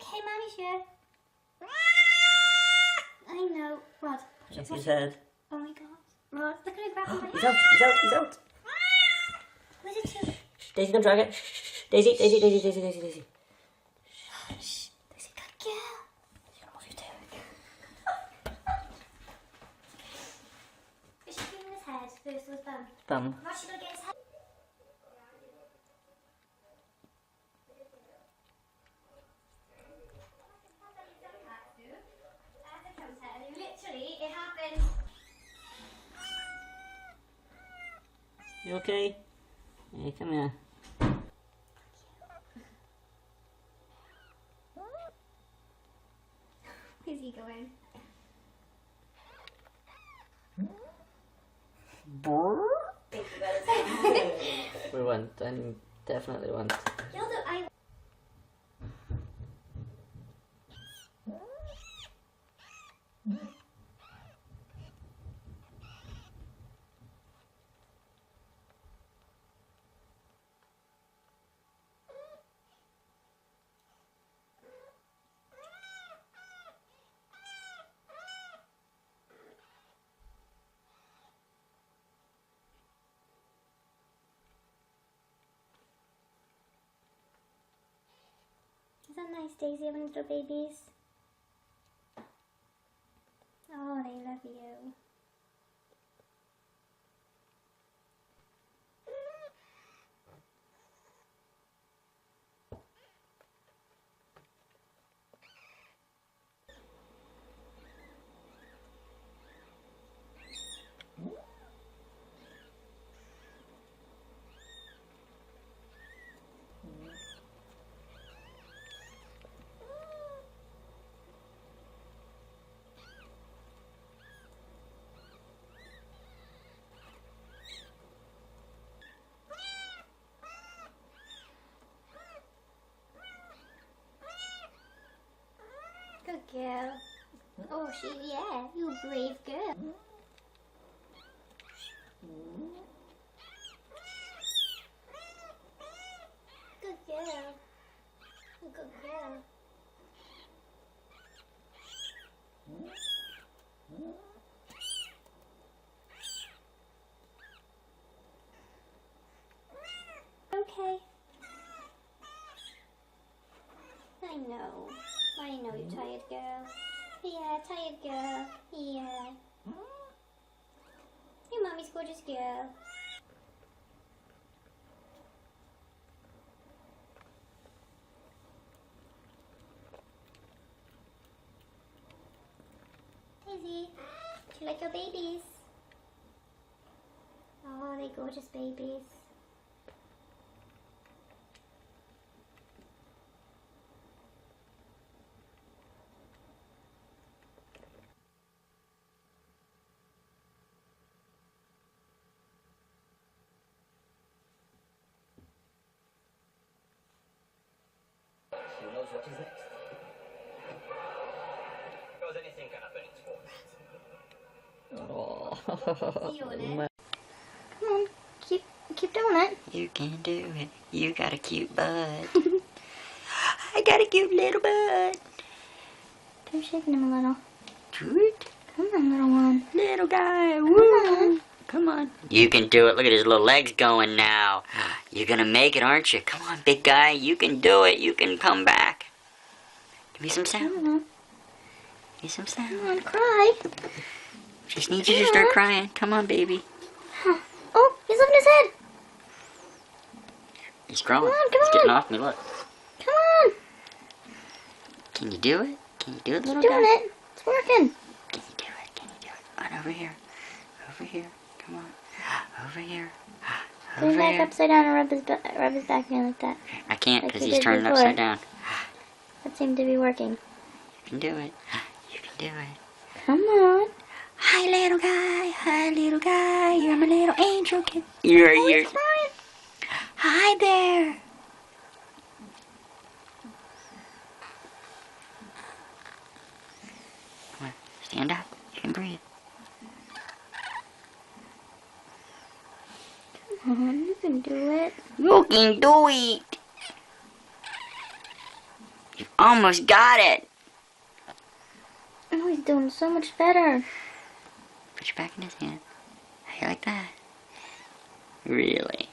Okay, Mommy's here. I know. Rod, That's his head. Oh my god. Rod, look at her grabbing my He's out, he's out, he's out. Where's it to? Daisy, don't drag it. Daisy, Daisy, Daisy, Daisy, Daisy, Daisy. Shh. Daisy, good girl. You're gonna move your tail. Is she feeling his head versus his bum? Bum. Rod, she's gonna get his head. Literally, it happened. You okay? Hey, come here. Where's he going? We went, and definitely went. You're the I. Is that nice, Daisy, having little babies? Oh, they love you. Good girl. Oh, yeah, you brave girl. Good girl. Good girl. Okay. I know you're tired, girl. Yeah, tired girl. Yeah. Your mommy's gorgeous girl. Daisy, do you like your babies? Oh, they're gorgeous babies. Who knows what is next? Because anything can happen in sports. You on it? Come on, keep doing it. You can do it. You got a cute butt. I got a cute little butt. Keep shaking him a little. Good. Come on, little one. Little guy. Come Woo. on. Come on. You can do it. Look at his little legs going now. You're gonna make it, aren't you? Come on, big guy. You can do it. You can come back. Give me some sound. Come on. Give me some sound. Come on, cry. Just need you to start crying. Come on, baby. Oh, he's lifting his head. He's growing. Come on, come He's getting on. off me. Look. Come on. Can you do it? Can you do it, little Keep doing guy? it. It's working. Can you do it? Can you do it? On over here. Over here. Come on. Over here. Put him Over back here. upside down and rub his back again like that. I can't Like because you he's did turning before. upside down. That seemed to be working. You can do it. You can do it. Come on. Hi, little guy. Hi, little guy. You're my little angel kid. You're. He's crying. Hi there. Come on. Stand up. You can breathe. Come on, you can do it. You can do it. Almost got it. Oh, he's doing so much better. Put your back in his hand. How you like that? Really?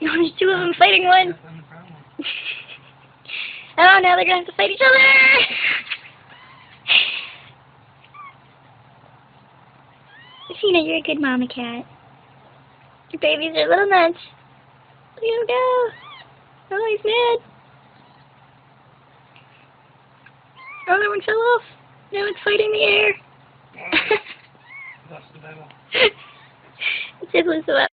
No, there's two of them fighting one. Oh, now they're gonna have to fight each other. Athena, you're a good mama cat. Your babies are little nuts. Look at him go. Oh, he's mad. Oh, that one fell off. Now it's fighting in the air. That's the devil. Let's see if Lucy up.